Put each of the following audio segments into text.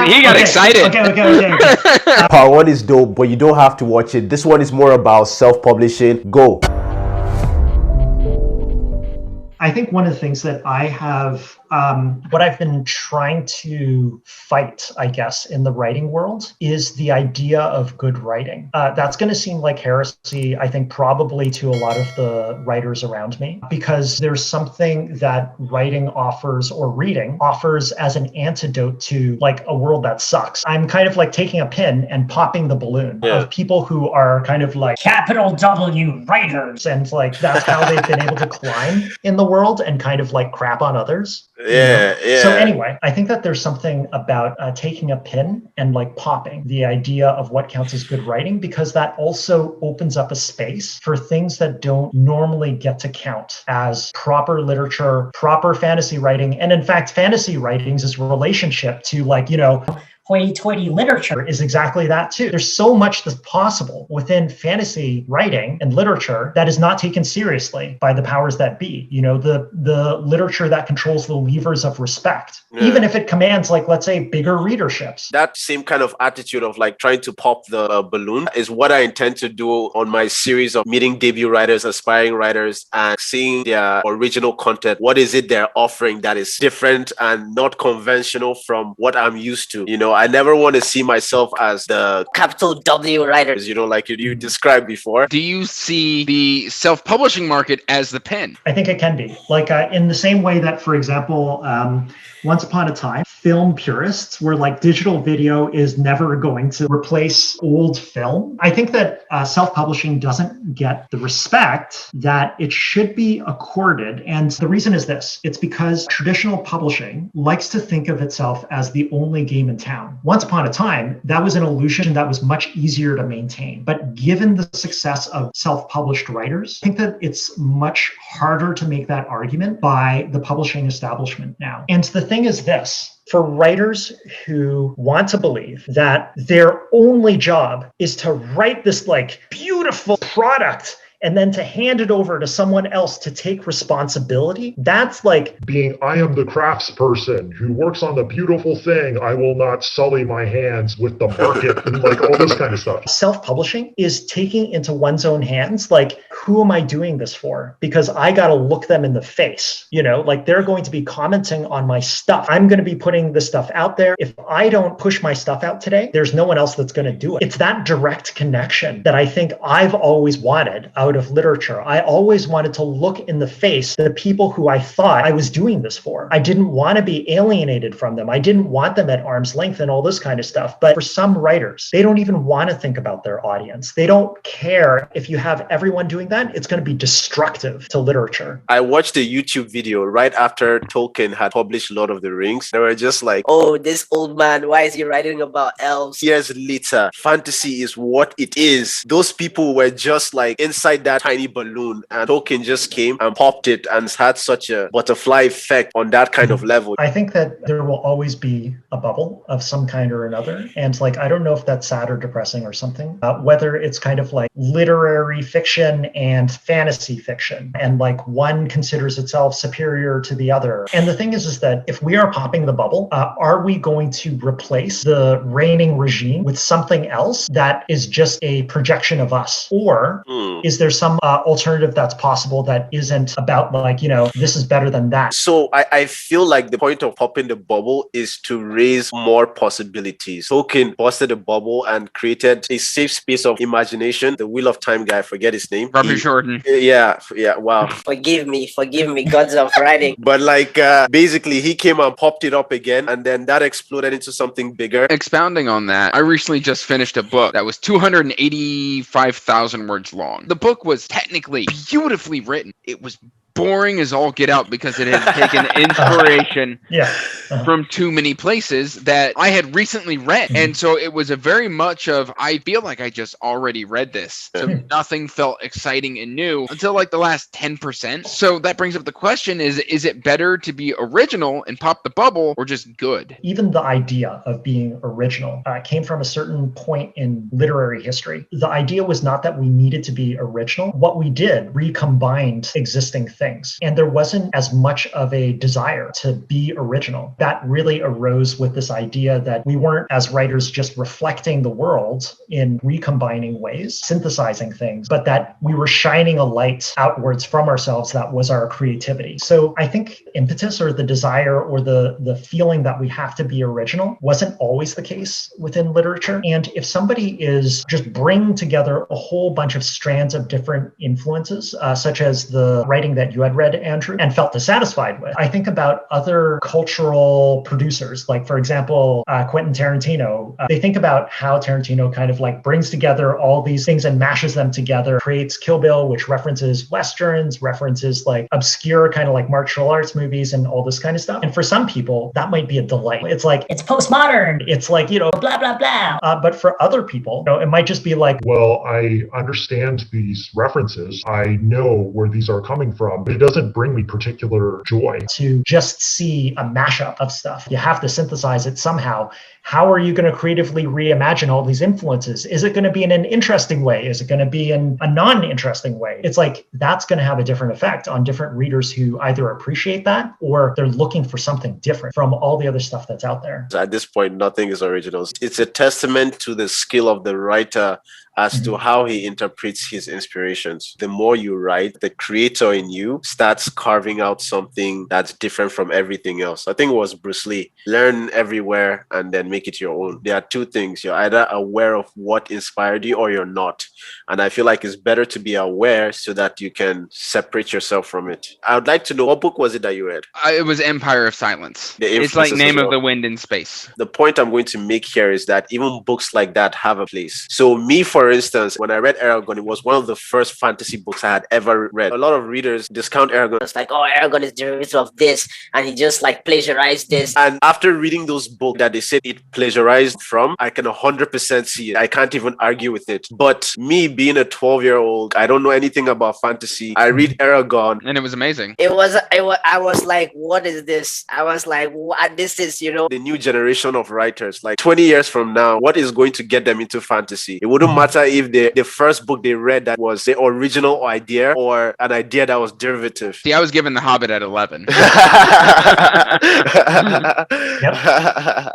he got excited. Okay. Part one is dope, but you don't have to watch it. This one is more about self-publishing. Go. I think one of the things that I have, what I've been trying to fight, I guess, in the writing world is the idea of good writing. That's going to seem like heresy, I think, probably to a lot of the writers around me, because there's something that writing offers, or reading offers, as an antidote to like a world that sucks. I'm kind of like taking a pin and popping the balloon of people who are kind of like capital W writers, and like that's how they've been able to climb in the world and kind of like crap on others. Yeah. So anyway, I think that there's something about taking a pin and like popping the idea of what counts as good writing, because that also opens up a space for things that don't normally get to count as proper literature, proper fantasy writing. And in fact, fantasy writing's relationship to like, hoity-toity literature is exactly that too. There's so much that's possible within fantasy writing and literature that is not taken seriously by the powers that be. The literature that controls the levers of respect, even if it commands, like, let's say, bigger readerships. That same kind of attitude of like trying to pop the balloon is what I intend to do on my series of meeting debut writers, aspiring writers, and seeing their original content. What is it they're offering that is different and not conventional from what I'm used to? I never want to see myself as the capital W writers, like you described before. Do you see the self-publishing market as the pen? I think it can be. Like in the same way that, for example, once upon a time, film purists were like, digital video is never going to replace old film. I think that self-publishing doesn't get the respect that it should be accorded. And the reason is this. It's because traditional publishing likes to think of itself as the only game in town. Once upon a time, that was an illusion that was much easier to maintain. But given the success of self-published writers, I think that it's much harder to make that argument by the publishing establishment now. And the thing is this. For writers who want to believe that their only job is to write this like beautiful product and then to hand it over to someone else to take responsibility, that's like being, I am the craftsperson who works on the beautiful thing. I will not sully my hands with the market and like all this kind of stuff. Self-publishing is taking into one's own hands, like, who am I doing this for? Because I got to look them in the face, like they're going to be commenting on my stuff. I'm going to be putting this stuff out there. If I don't push my stuff out today, there's no one else that's going to do it. It's that direct connection that I think I've always wanted out of literature. I always wanted to look in the face the people who I thought I was doing this for. I didn't want to be alienated from them. I didn't want them at arm's length and all this kind of stuff. But for some writers, they don't even want to think about their audience. They don't care. If you have everyone doing that, it's going to be destructive to literature. I watched a YouTube video right after Tolkien had published Lord of the Rings. They were just like, oh, this old man, why is he writing about elves? Years later, fantasy is what it is. Those people were just like inside that tiny balloon, and Tolkien just came and popped it and had such a butterfly effect on that kind of level. I think that there will always be a bubble of some kind or another. And like, I don't know if that's sad or depressing or something, whether it's kind of like literary fiction and fantasy fiction, and like one considers itself superior to the other. And the thing is that if we are popping the bubble, are we going to replace the reigning regime with something else that is just a projection of us? Or is there some alternative that's possible that isn't about like, this is better than that? So I feel like the point of popping the bubble is to raise more possibilities. Tolkien busted the bubble and created a safe space of imagination. The Wheel of Time guy, I forget his name. Robert Jordan. Yeah, wow. Forgive me, gods of writing. But like, basically, he came and popped it up again, and then that exploded into something bigger. Expounding on that, I recently just finished a book that was 285,000 words long. The book was technically beautifully written. It was boring as all get out because it had taken inspiration from too many places that I had recently read. And so it was a very much of, I feel like I just already read this. So nothing felt exciting and new until like the last 10%. So that brings up the question, is it better to be original and pop the bubble, or just good? Even the idea of being original came from a certain point in literary history. The idea was not that we needed to be original. What we did, recombined existing things. things. And there wasn't as much of a desire to be original. That really arose with this idea that we weren't, as writers, just reflecting the world in recombining ways, synthesizing things, but that we were shining a light outwards from ourselves that was our creativity. So I think impetus, or the desire, or the feeling that we have to be original wasn't always the case within literature. And if somebody is just bringing together a whole bunch of strands of different influences, such as the writing that you had read, Andrew, and felt dissatisfied with, I think about other cultural producers, like, for example, Quentin Tarantino. They think about how Tarantino kind of like brings together all these things and mashes them together, creates Kill Bill, which references Westerns, references like obscure kind of like martial arts movies and all this kind of stuff. And for some people, that might be a delight. It's like, it's postmodern. It's like, blah, blah, blah. But for other people, it might just be like, well, I understand these references. I know where these are coming from, but it doesn't bring me particular joy. To just see a mashup of stuff. You have to synthesize it somehow. How are you going to creatively reimagine all these influences? Is it going to be in an interesting way? Is it going to be in a non-interesting way? It's like, that's going to have a different effect on different readers who either appreciate that or they're looking for something different from all the other stuff that's out there. At this point, nothing is original. It's a testament to the skill of the writer as to how he interprets his inspirations. The more you write, the creator in you starts carving out something that's different from everything else. I think it was Bruce Lee. Learn everywhere and then make it your own. There are two things. You're either aware of what inspired you or you're not. And I feel like it's better to be aware so that you can separate yourself from it. I would like to know, what book was it that you read? It was Empire of Silence. It's like Name of the Wind in Space. The point I'm going to make here is that even books like that have a place. So me, for instance, when I read Eragon, it was one of the first fantasy books I had ever read. A lot of readers discount Eragon. It's like, oh, Aragon is derivative of this, and he just like plagiarized this. And after reading those books that they said it plagiarized from, I can 100% see it. I can't even argue with it. But me being a 12-year-old, I don't know anything about fantasy. I read Eragon. And it was amazing. I was like, what is this? I was like, what this is, The new generation of writers, like 20 years from now, what is going to get them into fantasy? It wouldn't matter if the first book they read that was the original idea or an idea that was derivative. See, I was given The Hobbit at 11.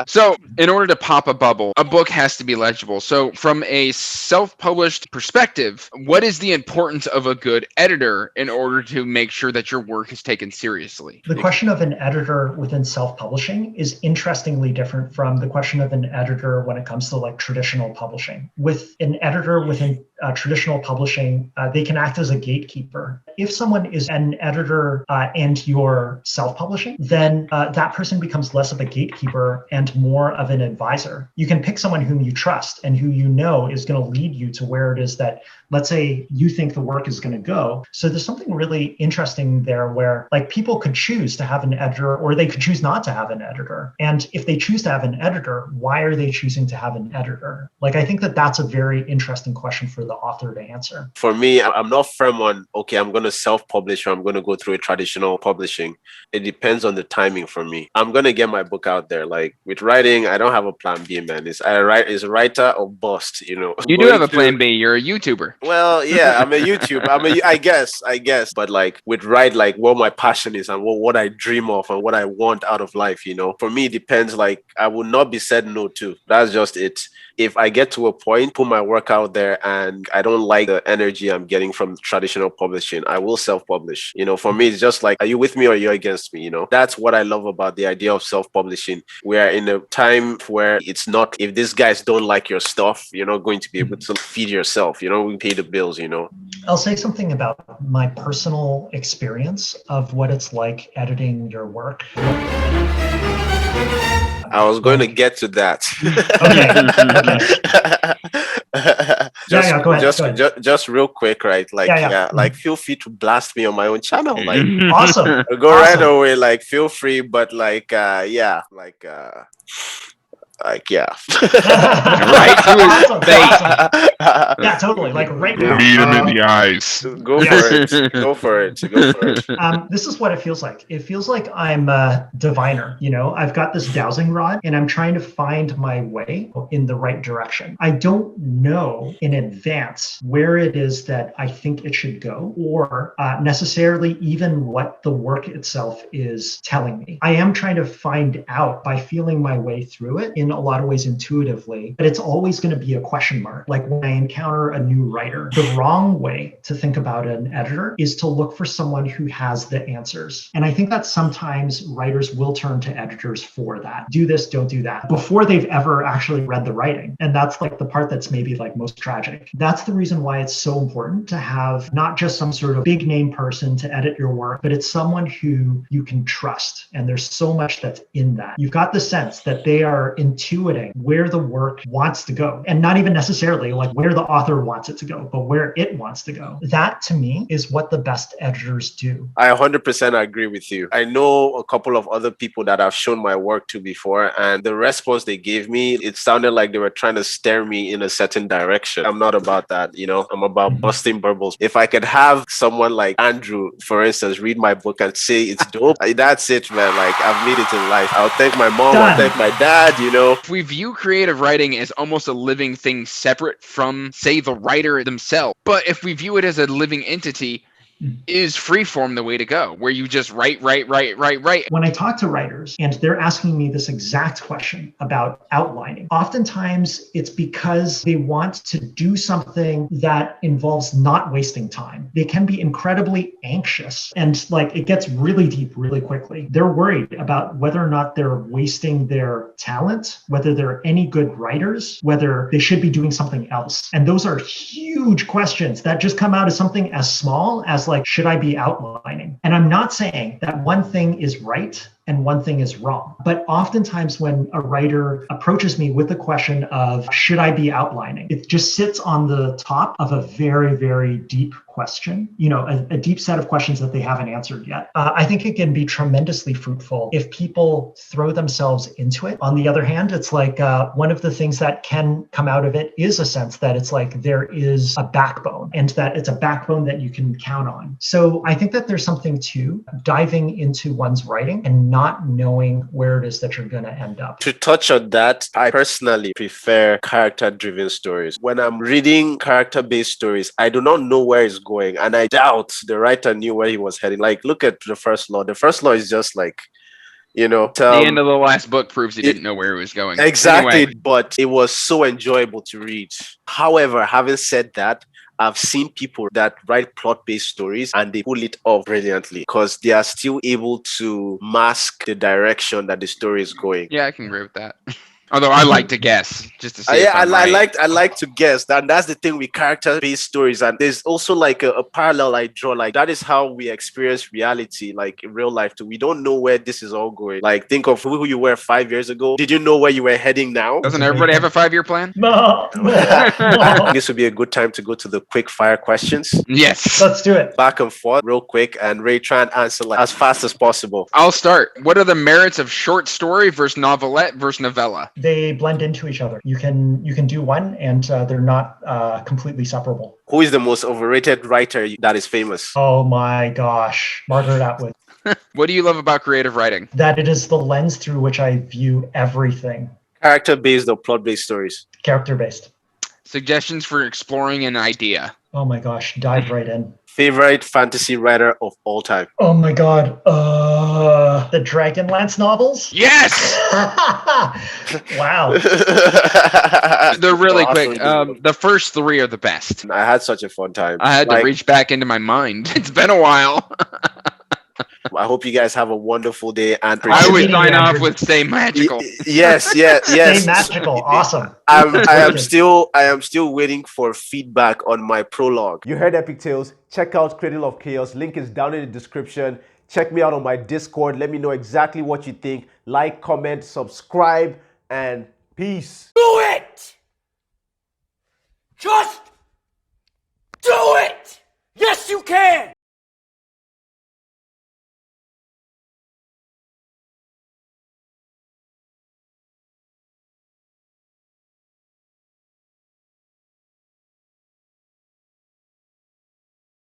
So, in order to pop a bubble, a book has to be legible. So, from a self-published perspective, what is the importance of a good editor in order to make sure that your work is taken seriously? The question of an editor within self-publishing is interestingly different from the question of an editor when it comes to like traditional publishing. With an editor within traditional publishing, they can act as a gatekeeper. If someone is an editor and you're self-publishing, then that person becomes less of a gatekeeper and more of an advisor. You can pick someone whom you trust and who you know is going to lead you to where it is that, let's say, you think the work is going to go. So there's something really interesting there where like people could choose to have an editor or they could choose not to have an editor. And if they choose to have an editor, why are they choosing to have an editor? Like, I think that that's a very interesting question for the author to answer. For me, I'm not firm on, okay, I'm going to self-publish or I'm going to go through a traditional publishing. It depends on the timing for me. I'm going to get my book out there. Like with writing, I don't have a plan B, man. It's writer or bust, You do have a plan B. You're a YouTuber. Well, yeah, I'm a YouTuber. I guess. But like with write, like what my passion is and what I dream of and what I want out of life, For me, it depends. Like I will not be said no to. That's just it. If I get to a point, put my work out there and I don't like the energy I'm getting from traditional publishing, I will self-publish. For me, it's just like, are you with me or are you against me? That's what I love about the idea of self-publishing. We are in a time where it's not, if these guys don't like your stuff, you're not going to be able to feed yourself, we pay the bills, I'll say something about my personal experience of what it's like editing your work. I was going to get to that. Go ahead. Just real quick, right? Like, like feel free to blast me on my own channel. Like, awesome. Go right away. Like, feel free, but like, Like, yeah. Right to his Awesome, face. awesome. Yeah, totally. Like right now. Meet him in the eyes. Go for it. Go for it. Go for it. This is what it feels like. It feels like I'm a diviner. You know, I've got this dowsing rod and I'm trying to find my way in the right direction. I don't know in advance where it is that I think it should go, or necessarily even what the work itself is telling me. I am trying to find out by feeling my way through it in a lot of ways intuitively, but it's always going to be a question mark. Like when I encounter a new writer, the wrong way to think about an editor is to look for someone who has the answers. And I think that sometimes writers will turn to editors for that. Do this, don't do that, before they've ever actually read the writing. And that's like the part that's maybe like most tragic. That's the reason why it's so important to have not just some sort of big name person to edit your work, but it's someone who you can trust. And there's so much that's in that. You've got the sense that they are intuiting where the work wants to go, and not even necessarily like where the author wants it to go, but where it wants to go. That to me is what the best editors do. I 100% agree with you. I know a couple of other people that I've shown my work to before, and the response they gave me, it sounded like they were trying to steer me in a certain direction. I'm not about that, you know, I'm about busting bubbles. If I could have someone like Andrew, for instance, read my book and say it's dope, that's it, man. Like, I've made it in life. I'll thank my mom, I'll thank my dad, you know. If we view creative writing as almost a living thing separate from, say, the writer themselves, but if we view it as a living entity, is freeform the way to go, where you just write? When I talk to writers and they're asking me this exact question about outlining, oftentimes it's because they want to do something that involves not wasting time. They can be incredibly anxious and like it gets really deep really quickly. They're worried about whether or not they're wasting their talent, whether they're any good writers, whether they should be doing something else. And those are huge questions that just come out as something as small as like, should I be outlining? And I'm not saying that one thing is right and one thing is wrong. But oftentimes when a writer approaches me with the question of, should I be outlining? It just sits on the top of a very, very deep question, you know, a deep set of questions that they haven't answered yet. I think it can be tremendously fruitful if people throw themselves into it. On the other hand, it's like one of the things that can come out of it is a sense that it's like there is a backbone and that it's a backbone that you can count on. So I think that there's something to diving into one's writing and not knowing where it is that you're going to end up. To touch on that, I personally prefer character-driven stories. When I'm reading character-based stories, I do not know where it's going, and I doubt the writer knew where he was heading. Like, look at The First Law. The First Law is just like, you know, the end of the last book proves he didn't know where he was going. Exactly, Anyway. but it was so enjoyable to read. However, having said that, I've seen people that write plot-based stories and they pull it off brilliantly because they are still able to mask the direction that the story is going. Yeah, I can agree with that. Although I like to guess just to see. I like to guess, and that's the thing with character-based stories. And there's also like a parallel I draw. Like that is how we experience reality, like in real life too. We don't know where this is all going. Like think of who you were 5 years ago. Did you know where you were heading now? Doesn't everybody have a 5-year plan? No. This would be a good time to go to the quick-fire questions. Yes. Let's do it. Back and forth, real quick, and Ray, try and answer like as fast as possible. I'll start. What are the merits of short story versus novelette versus novella? They blend into each other. You can do one and they're not completely separable. Who is the most overrated writer that is famous? Oh my gosh, Margaret Atwood. What do you love about creative writing? That it is the lens through which I view everything. Character-based or plot-based stories? Character-based. Suggestions for exploring an idea. Oh my gosh, dive right in. Favorite fantasy writer of all time? Oh my god, the Dragonlance novels? Yes! Wow. They're really Awesome. quick. The first 3 are the best. I had such a fun time. I had to reach back into my mind. It's been a while. I hope you guys have a wonderful day. And I would sign off with stay magical. Yes. Stay magical. Awesome. I am still waiting for feedback on my prologue. You heard Epictalez. Check out Cradle of Chaos. Link is down in the description. Check me out on my Discord. Let me know exactly what you think. Like, comment, subscribe, and peace. Do it! Just